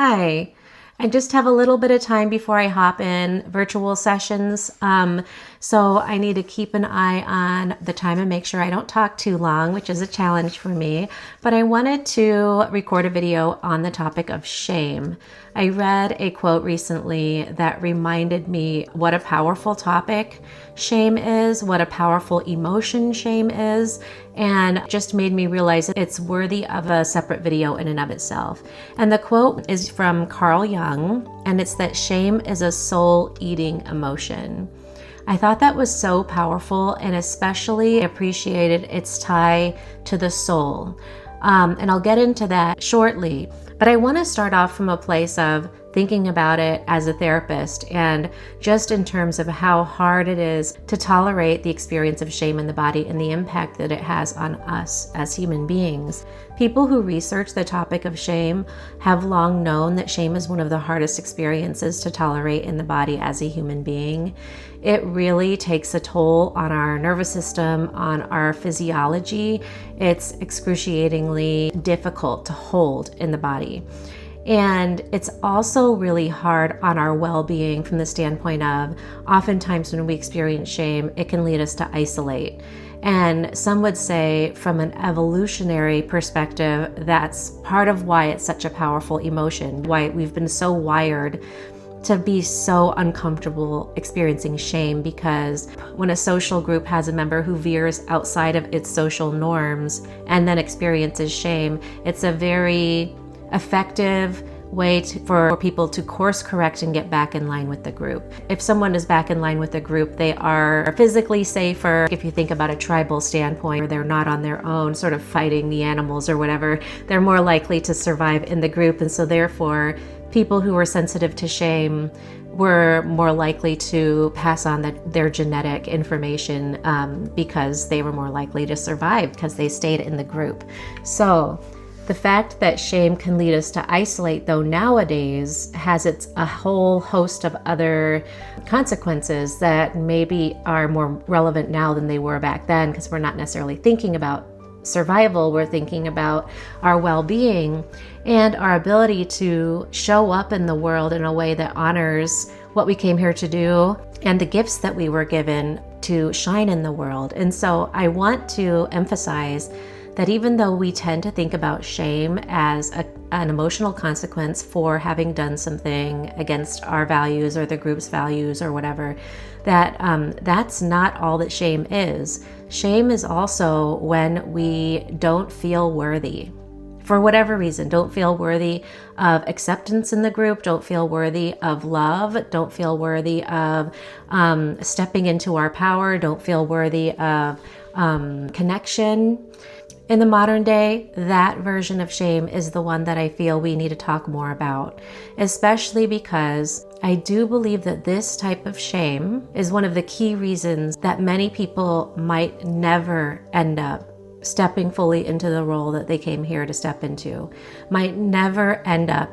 Hi. I just have a little bit of time before I hop in virtual sessions. So I need to keep an eye on the time and make sure I don't talk too long, which is a challenge for me. But I wanted to record a video on the topic of shame. I read a quote recently that reminded me what a powerful topic shame is, what a powerful emotion shame is, and just made me realize it's worthy of a separate video in and of itself. And the quote is from Carl Jung, and it's that shame is a soul-eating emotion. I thought that was so powerful, and especially appreciated its tie to the soul. And I'll get into that shortly. But I want to start off from a place of thinking about it as a therapist and just in terms of how hard it is to tolerate the experience of shame in the body and the impact that it has on us as human beings. People who research the topic of shame have long known that shame is one of the hardest experiences to tolerate in the body as a human being. It really takes a toll on our nervous system, on our physiology. It's excruciatingly difficult to hold in the body. And it's also really hard on our well-being from the standpoint of oftentimes when we experience shame, it can lead us to isolate. And some would say from an evolutionary perspective, that's part of why it's such a powerful emotion, why we've been so wired to be so uncomfortable experiencing shame, because when a social group has a member who veers outside of its social norms and then experiences shame, it's a very effective way for people to course correct and get back in line with the group. If someone is back in line with the group, they are physically safer. If you think about a tribal standpoint, or they're not on their own sort of fighting the animals or whatever, they're more likely to survive in the group. And so therefore, people who are sensitive to shame were more likely to pass on their genetic information because they were more likely to survive because they stayed in the group. So the fact that shame can lead us to isolate, though, nowadays has a whole host of other consequences that maybe are more relevant now than they were back then, because we're not necessarily thinking about survival, we're thinking about our well-being and our ability to show up in the world in a way that honors what we came here to do and the gifts that we were given to shine in the world. And so I want to emphasize that even though we tend to think about shame as an emotional consequence for having done something against our values or the group's values or whatever, that's not all that shame is. Shame is also when we don't feel worthy. For whatever reason, don't feel worthy of acceptance in the group, don't feel worthy of love, don't feel worthy of stepping into our power, don't feel worthy of connection. In the modern day, that version of shame is the one that I feel we need to talk more about, especially because I do believe that this type of shame is one of the key reasons that many people might never end up stepping fully into the role that they came here to step into, might never end up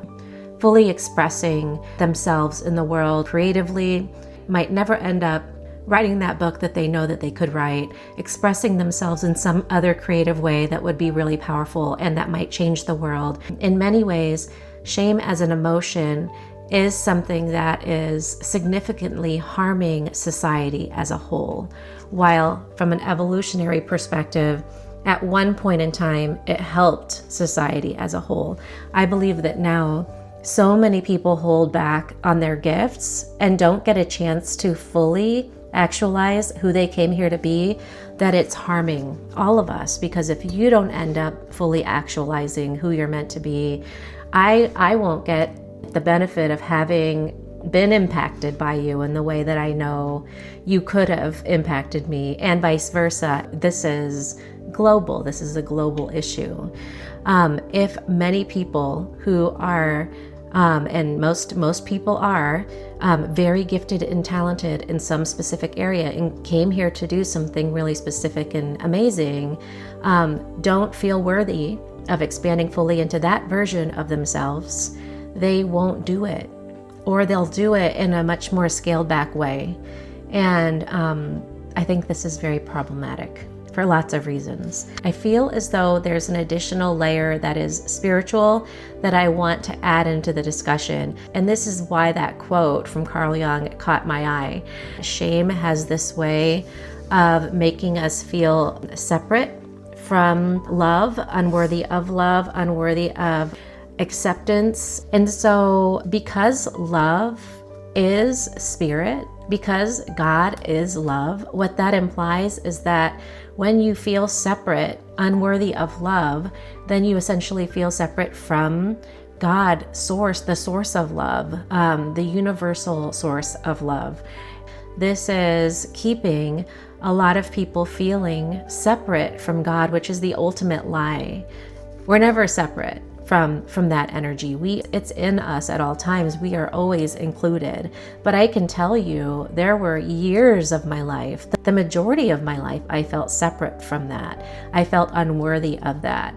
fully expressing themselves in the world creatively, might never end up writing that book that they know that they could write, expressing themselves in some other creative way that would be really powerful and that might change the world. In many ways, shame as an emotion is something that is significantly harming society as a whole. While from an evolutionary perspective, at one point in time, it helped society as a whole. I believe that now so many people hold back on their gifts and don't get a chance to fully actualize who they came here to be, that it's harming all of us. Because if you don't end up fully actualizing who you're meant to be, I won't get the benefit of having been impacted by you in the way that I know you could have impacted me, and vice versa. This is global. This is a global issue. If many people who are and most people are very gifted and talented in some specific area and came here to do something really specific and amazing, don't feel worthy of expanding fully into that version of themselves, they won't do it, or they'll do it in a much more scaled back way. And I think this is very problematic for lots of reasons. I feel as though there's an additional layer that is spiritual that I want to add into the discussion. And this is why that quote from Carl Jung caught my eye. Shame has this way of making us feel separate from love, unworthy of acceptance. And so because love is spirit, because God is love, what that implies is that when you feel separate, unworthy of love, then you essentially feel separate from God, source, the source of love, the universal source of love. This is keeping a lot of people feeling separate from God, which is the ultimate lie. We're never separate from that energy. It's in us at all times. We are always included. But I can tell you, there were years of my life, the majority of my life, I felt separate from that. I felt unworthy of that.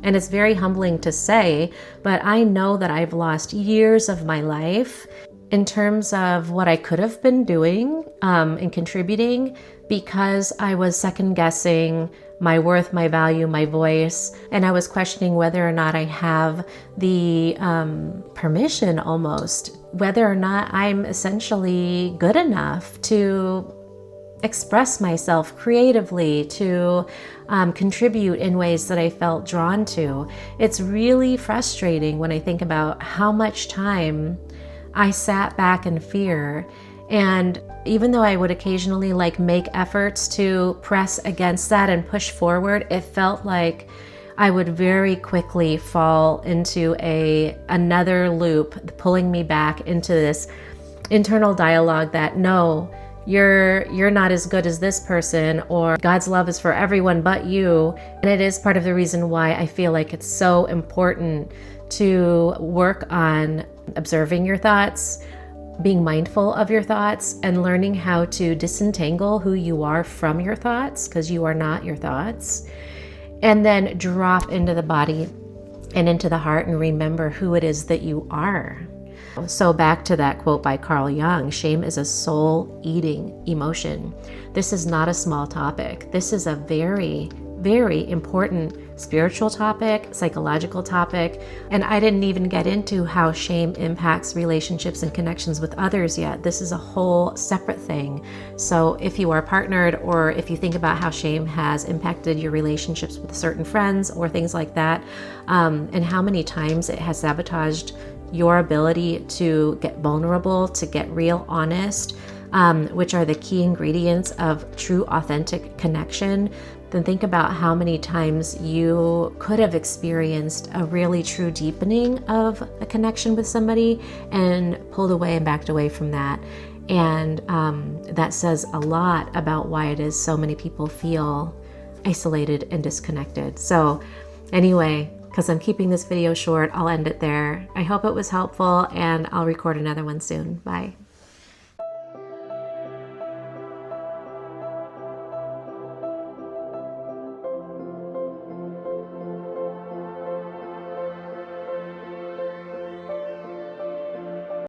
And it's very humbling to say, but I know that I've lost years of my life in terms of what I could have been doing and contributing, because I was second guessing my worth, my value, my voice, and I was questioning whether or not I have the permission, almost, whether or not I'm essentially good enough to express myself creatively, to contribute in ways that I felt drawn to. It's really frustrating when I think about how much time I sat back in fear. And even though I would occasionally make efforts to press against that and push forward, it felt like I would very quickly fall into another loop, pulling me back into this internal dialogue that, no, you're not as good as this person, or God's love is for everyone but you. And it is part of the reason why I feel like it's so important to work on observing your thoughts, being mindful of your thoughts, and learning how to disentangle who you are from your thoughts, because you are not your thoughts, and then drop into the body and into the heart and remember who it is that you are. So back to that quote by Carl Jung, shame is a soul-eating emotion. This is not a small topic. This is a very, very important spiritual topic, psychological topic, and I didn't even get into how shame impacts relationships and connections with others yet. This is a whole separate thing. So if you are partnered, or if you think about how shame has impacted your relationships with certain friends or things like that, and how many times it has sabotaged your ability to get vulnerable, to get real honest, which are the key ingredients of true, authentic connection, then think about how many times you could have experienced a really true deepening of a connection with somebody and pulled away and backed away from that. And that says a lot about why it is so many people feel isolated and disconnected. So anyway, because I'm keeping this video short, I'll end it there. I hope it was helpful, and I'll record another one soon. Bye.